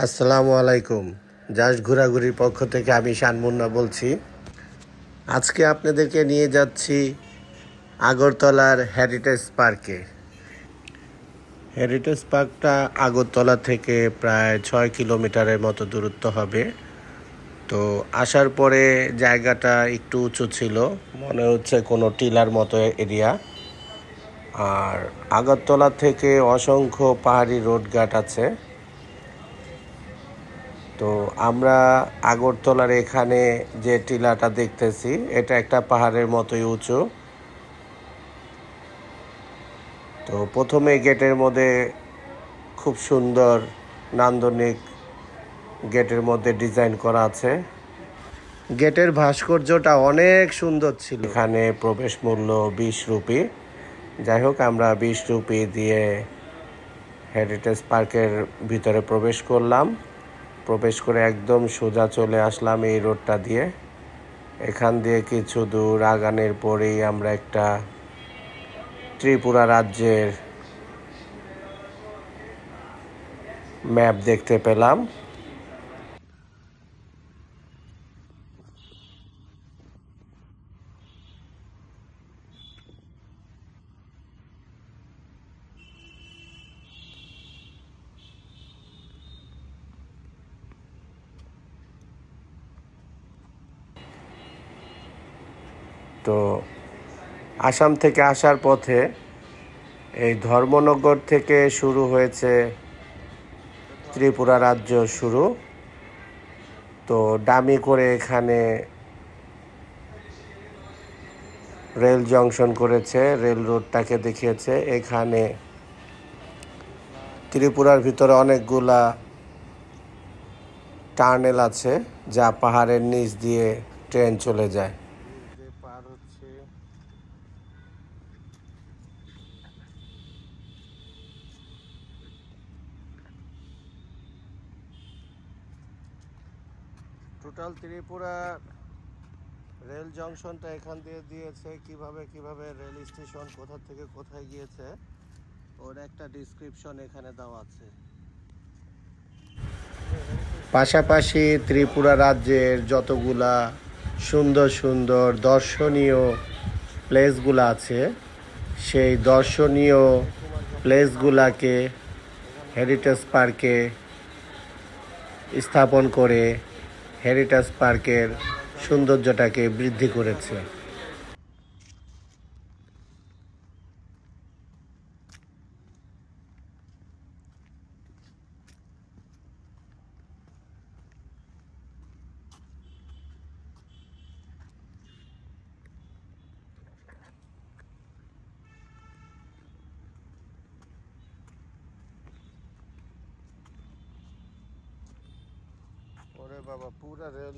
আসসালামু আলাইকুম। জাস্ট ঘোরাঘুরির পক্ষ থেকে আমি শান মুন্না বলছি। আজকে আপনাদেরকে নিয়ে যাচ্ছি আগরতলার হেরিটেজ পার্কে। হেরিটেজ পার্কটা আগরতলা থেকে প্রায় 6 কিলোমিটারের মতো দূরত্ব হবে। তো আসার পরে জায়গাটা একটু উঁচু ছিল, মনে হচ্ছে কোনো টিলার মতো এরিয়া। আর আগরতলা থেকে অসংখ্য পাহাড়ি রোডঘাট আছে। তো আমরা আগরতলার এখানে যে টিলাটা দেখতেছি, এটা একটা পাহাড়ের মতোই উঁচু। তো প্রথমে গেটের মধ্যে খুব সুন্দর নান্দনিক গেটের মধ্যে ডিজাইন করা আছে। গেটের ভাস্কর্যটা অনেক সুন্দর ছিল। এখানে প্রবেশ মূল্য 20 রুপি। যাই হোক, আমরা 20 রুপি দিয়ে হেরিটেজ পার্কের ভিতরে প্রবেশ করলাম। প্রবেশ করে একদম সোজা চলে আসলাম এই রোডটা দিয়ে। এখান দিয়ে কিছু দূর আগানোর পরেই আমরা একটা ত্রিপুরা রাজ্যের ম্যাপ দেখতে পেলাম। তো আসাম থেকে আসার পথে এই ধর্মনগর থেকে শুরু হয়েছে ত্রিপুরা রাজ্য শুরু। তো ডামি করে এখানে রেল জংশন করেছে, রেল রোডটাকে দেখিয়েছে। এখানে ত্রিপুরার ভিতরে অনেকগুলা টানেল আছে, যা পাহাড়ের নিচ দিয়ে ট্রেন চলে যায়। পার হচ্ছে টোটাল ত্রিপুরা রেল জংশনটা এখান দিয়ে দিয়েছে। কিভাবে রেল স্টেশন কোথা থেকে কোথায় গিয়েছে ওর একটা ডিসক্রিপশন এখানে দেওয়া আছে। পাশাপাশি ত্রিপুরা রাজ্যের যতগুলা সুন্দর সুন্দর দর্শনীয় প্লেসগুলো আছে, সেই দর্শনীয় প্লেসগুলাকে হেরিটেজ পার্কে স্থাপন করে হেরিটেজ পার্কের সৌন্দর্যটাকে বৃদ্ধি করেছে। ওরে বাবা, পুরা রেল।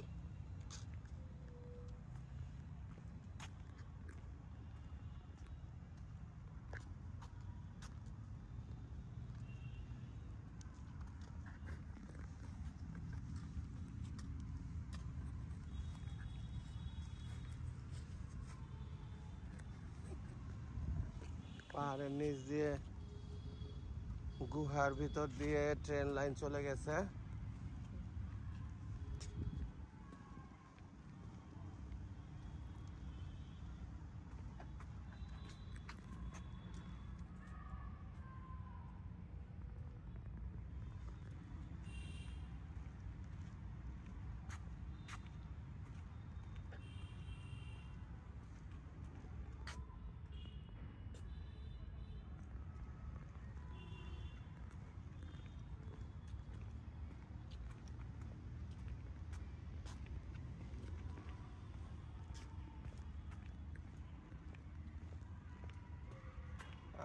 পাহাড়ের নিচ দিয়ে গুহার ভিতর দিয়ে ট্রেন লাইন চলে গেছে।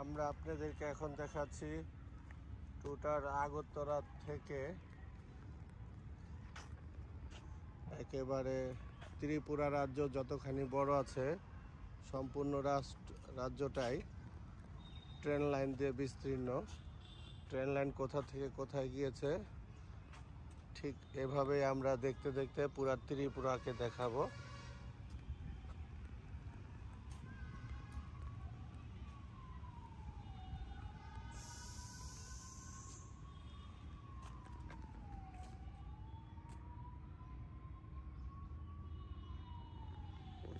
আমরা আপনাদেরকে এখন দেখাচ্ছি টোটাল আগরতলা থেকে একেবারে ত্রিপুরা রাজ্য যতখানি বড় আছে, সম্পূর্ণ রাজ্যটাই ট্রেন লাইন দিয়ে বিস্তীর্ণ। ট্রেন লাইন কোথা থেকে কোথায় গিয়েছে ঠিক এভাবেই আমরা দেখতে দেখতে পুরা ত্রিপুরাকে দেখাবো।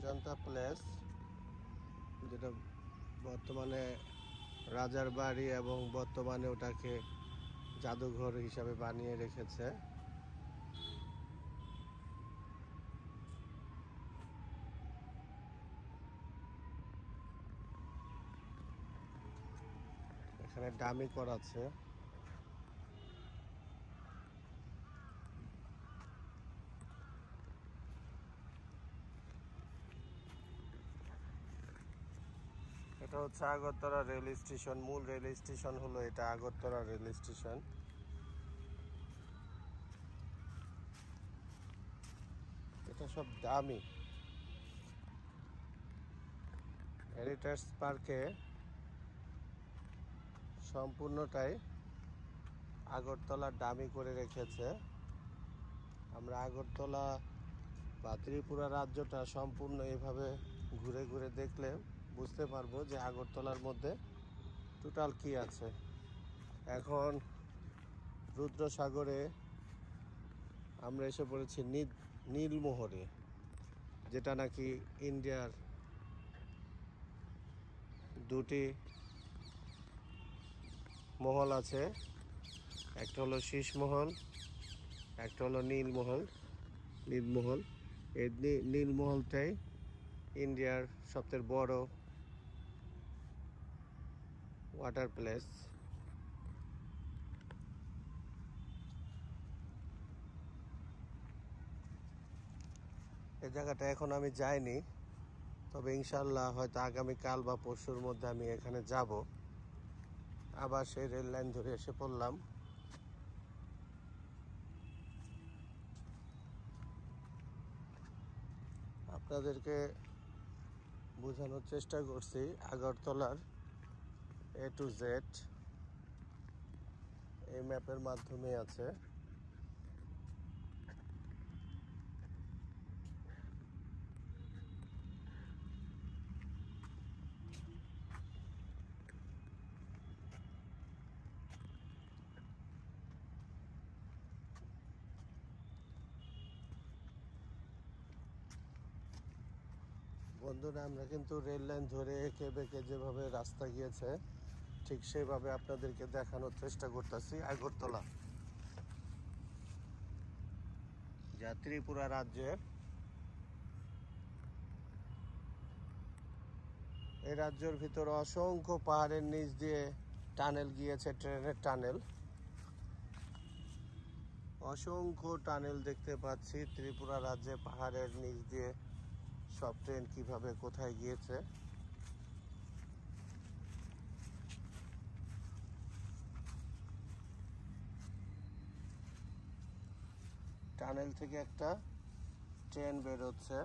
অজন্তা প্লেস, যেটা বর্তমানে রাজার বাড়ি এবং বর্তমানে ওটাকে জাদুঘর হিসাবে বানিয়ে রেখেছে। এখানে ডামি করা আছে। এটা হচ্ছে আগরতলা রেল স্টেশন। মূল রেল স্টেশন হলো এটা, আগরতলা রেল স্টেশন। এটা সব দামি। হেরিটেজ পার্কে সম্পূর্ণটাই আগরতলা দামি করে রেখেছে। আমরা আগরতলা বা ত্রিপুরা রাজ্যটা সম্পূর্ণ এভাবে ঘুরে ঘুরে দেখলে বুঝতে পারবো যে আগরতলার মধ্যে টোটাল কি আছে। এখন রুদ্রসাগরে আমরা এসে পড়েছি নীলমোহরে, যেটা নাকি ইন্ডিয়ার দুটি মহল আছে, একটা হলো শীষমহল, একটা হলো নীলমহল। এই নীলমহলটাই ইন্ডিয়ার সবচেয়ে বড় ওয়াটার প্লেস। এই জায়গাটা এখন আমি যাইনি, তবে ইনশাল্লাহ হয়তো আগামীকাল বা পরশুর মধ্যে আমি এখানে যাব। আবার সেই রেল লাইন ধরে এসে পড়লাম। আপনাদেরকে বোঝানোর চেষ্টা করছি আগরতলার A to Z এই ম্যাপের মাধ্যমে আছে। বন্ধুরা, আমরা কিন্তু রেল লাইন ধরে এঁকে বেঁকে যেভাবে রাস্তা গিয়েছে ঠিক সেইভাবে আপনাদেরকে দেখানোর চেষ্টা করতেছি। আগরতলা যা ত্রিপুরা রাজ্যের, এই রাজ্যের ভিতরে অসংখ্য পাহাড়ের নিচ দিয়ে টানেল গিয়েছে, ট্রেনের টানেল। অসংখ্য টানেল দেখতে পাচ্ছি ত্রিপুরা রাজ্যে, পাহাড়ের নিচ দিয়ে সব ট্রেন কিভাবে কোথায় গিয়েছে। টানেল থেকে একটা ট্রেন বেরোচ্ছে।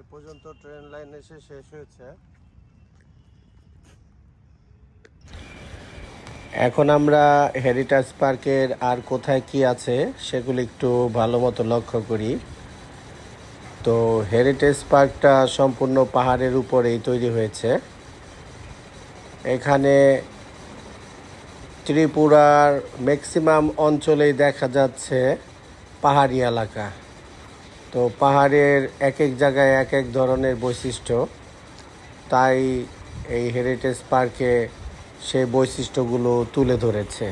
এ পর্যন্ত ট্রেন লাইন এসে শেষ হয়েছে। এখন আমরা হেরিটেজ পার্কের আর কোথায় কি আছে সেগুলো একটু ভালো মতো লক্ষ্য করি। তো হেরিটেজ পার্কটা সম্পূর্ণ পাহাড়ের উপরেই তৈরি হয়েছে। এখানে ত্রিপুরার ম্যাক্সিমাম অঞ্চলেই দেখা যাচ্ছে পাহাড়ি এলাকা। তো পাহাড়ের এক এক জায়গায় এক এক ধরনের বৈশিষ্ট্য, তাই এই হেরিটেজ পার্কে সেই বৈশিষ্ট্যগুলো তুলে ধরেছে।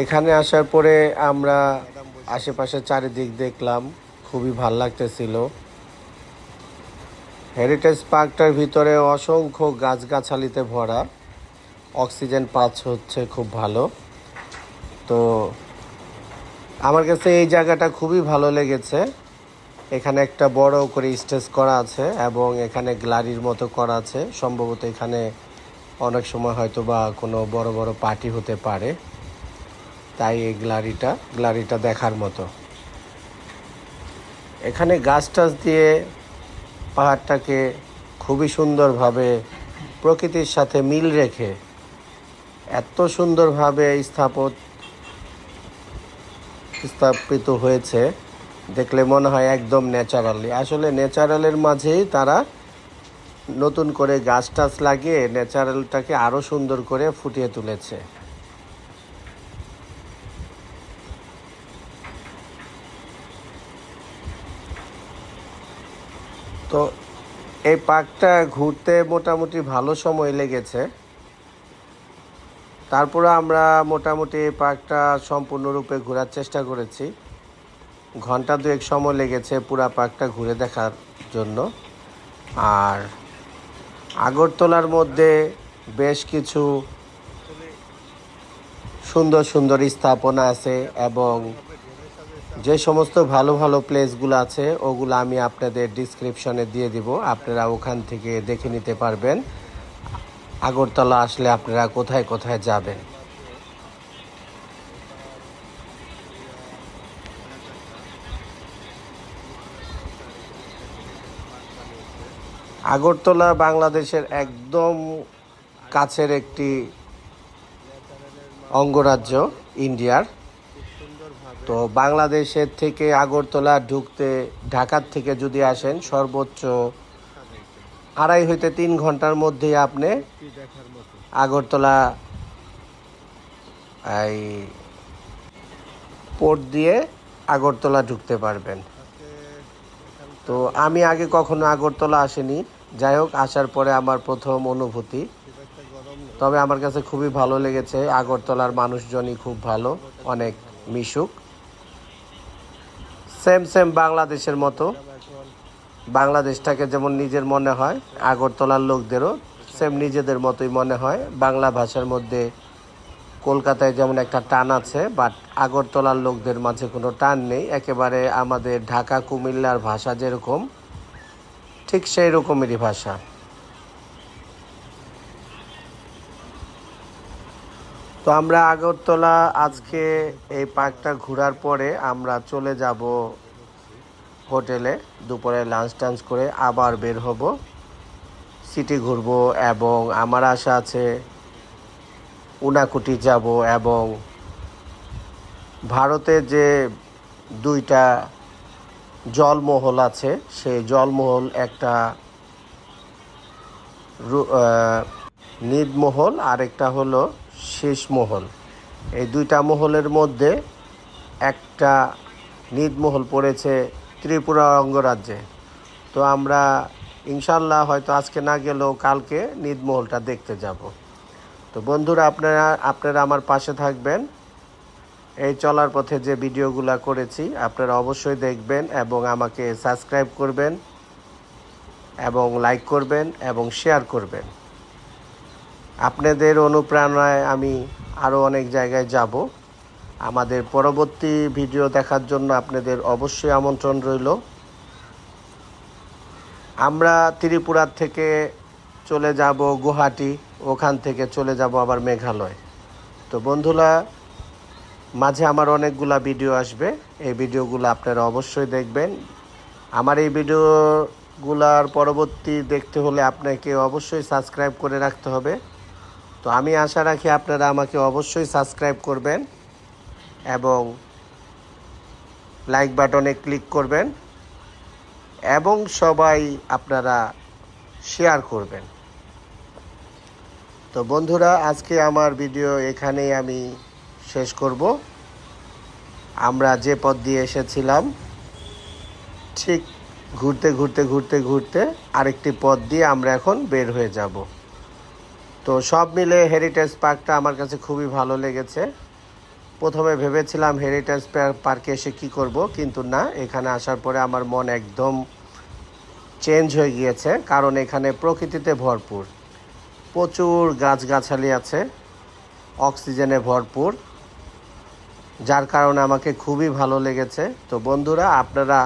এখানে আসার পরে আমরা আশেপাশে চারিদিক দেখলাম, খুবই ভাল লাগতেছিল। হেরিটেজ পার্কটার ভিতরে অসংখ্য গাছগাছালিতে ভরা, অক্সিজেন হচ্ছে খুব ভালো। তো আমার কাছে এই জায়গাটা খুবই ভালো লেগেছে। এখানে একটা বড় করে স্টেজ করা আছে এবং এখানে গ্যালারির মতো করা আছে। সম্ভবত এখানে অনেক সময় হয়তো বা কোনো বড় বড় পার্টি হতে পারে, তাই এই গ্যালারিটা দেখার মতো। এখানে গাছ টাছ দিয়ে পাহাড়টাকে খুবই সুন্দরভাবে প্রকৃতির সাথে মিল রেখে এত সুন্দরভাবে স্থাপিত হয়েছে, দেখলে মনে হয় একদম ন্যাচারালি। আসলে ন্যাচারালের মাঝেই তারা নতুন করে গাছ টাছ লাগিয়ে ন্যাচারালটাকে আরও সুন্দর করে ফুটিয়ে তুলেছে। তো এই পার্কটা ঘুরতে মোটামুটি ভালো সময় লেগেছে। তারপরে আমরা মোটামুটি এই পার্কটা সম্পূর্ণরূপে ঘোরার চেষ্টা করেছি। ঘন্টা দুয়েক সময় লেগেছে পুরা পার্কটা ঘুরে দেখার জন্য। আর আগরতলার মধ্যে বেশ কিছু সুন্দর সুন্দর স্থাপনা আছে এবং যে সমস্ত ভালো ভালো প্লেসগুলো আছে ওগুলো আমি আপনাদের ডিসক্রিপশনে দিয়ে দিব। আপনারা ওখান থেকে দেখে নিতে পারবেন আগরতলা আসলে আপনারা কোথায় কোথায় যাবেন। আগরতলা বাংলাদেশের একদম কাছের একটি অঙ্গরাজ্য ইন্ডিয়ার। তো বাংলাদেশের থেকে আগরতলা ঢুকতে ঢাকার থেকে যদি আসেন সর্বোচ্চ 2.5 হইতে 3 ঘন্টার মধ্যেই আপনি আগরতলা এই পোর্ট দিয়ে আগরতলা ঢুকতে পারবেন। তো আমি আগে কখনো আগরতলা আসিনি, যাই হোক আসার পরে আমার প্রথম অনুভূতি। তবে আমার কাছে খুবই ভালো লেগেছে। আগরতলার মানুষজনই খুব ভালো, অনেক মিশুক, সেম বাংলাদেশের মতো। বাংলাদেশটাকে যেমন নিজের মনে হয়, আগরতলার লোকদেরও সেম নিজেদের মতোই মনে হয়। বাংলা ভাষার মধ্যে কলকাতায় যেমন একটা টান আছে, বাট আগরতলার লোকদের মাঝে কোনো টান নেই। একেবারে আমাদের ঢাকা কুমিল্লার ভাষা যেরকম, ঠিক সেই রকমেরই ভাষা। তো আমরা আগরতলা আজকে এই পার্কটা ঘোরার পরে আমরা চলে যাব হোটেলে। দুপুরে লাঞ্চ টাঞ্চ করে আবার বের হব, সিটি ঘুরবো এবং আমার আশা আছে উনাকুটি যাব এবং ভারতে যে 2টা জলমহল আছে সেই জলমহল, একটা নীলমহল আর একটা হলো শেষমহল। এই 2টা মহলের মধ্যে একটা নীলমহল পড়েছে ত্রিপুরা অঙ্গরাজ্যে। তো আমরা ইনশাল্লাহ হয়তো আজকে না গেলেও কালকে নীলমহলটা দেখতে যাব। তো বন্ধুরা, আপনারা আমার পাশে থাকবেন। এই চলার পথে যে ভিডিওগুলো করেছি আপনারা অবশ্যই দেখবেন এবং আমাকে সাবস্ক্রাইব করবেন এবং লাইক করবেন এবং শেয়ার করবেন। আপনাদের অনুপ্রেরণায় আমি আরও অনেক জায়গায় যাব। আমাদের পরবর্তী ভিডিও দেখার জন্য আপনাদের অবশ্যই আমন্ত্রণ রইল। আমরা ত্রিপুরার থেকে চলে যাব গুয়াহাটি, ওখান থেকে চলে যাব আবার মেঘালয়। তো বন্ধুরা, মাঝে আমার অনেকগুলা ভিডিও আসবে, এই ভিডিওগুলো আপনারা অবশ্যই দেখবেন। আমার এই ভিডিওগুলার পরবর্তী দেখতে হলে আপনাকে অবশ্যই সাবস্ক্রাইব করে রাখতে হবে। তো আমি আশা রাখি আপনারা আমাকে অবশ্যই সাবস্ক্রাইব করবেন এবং লাইক বাটনে ক্লিক করবেন এবং সবাই আপনারা শেয়ার করবেন। তো বন্ধুরা, আজকে আমার ভিডিও এখানেই আমি শেষ করব। আমরা যে পথ দিয়ে এসেছিলাম ঠিক ঘুরতে আরেকটি পথ দিয়ে আমরা এখন বের হয়ে যাব। তো সব মিলে হেরিটেজ পার্কটা আমার কাছে খুবই ভালো লেগেছে। প্রথমে ভেবেছিলাম হেরিটেজ পার্কে এসে কি করব, কিন্তু না, এখানে আসার পরে আমার মন একদম চেঞ্জ হয়ে গিয়েছে, কারণ এখানে প্রকৃতিতে ভরপুর, প্রচুর গাছগাছালি আছে, অক্সিজেনে ভরপুর, যার কারণে আমাকে খুবই ভালো লেগেছে। তো বন্ধুরা, আপনারা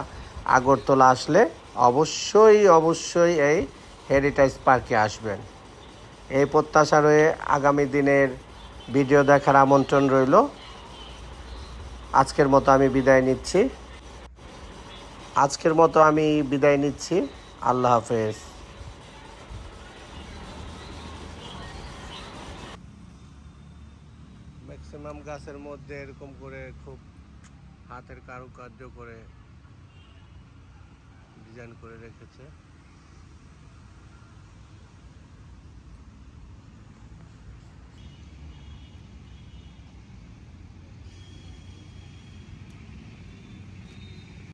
আগরতলা আসলে অবশ্যই অবশ্যই এই হেরিটেজ পার্কে আসবেন। এই প্রত্যাশা রয়ে আগামী দিনের ভিডিও দেখার আমন্ত্রণ রইল। আজকের মতো আমি বিদায় নিচ্ছি। আল্লাহ হাফেজ। ম্যাক্সিমাম গাছের মধ্যে এরকম করে খুব হাতের কারুকার্য করে ডিজাইন করে রেখেছে।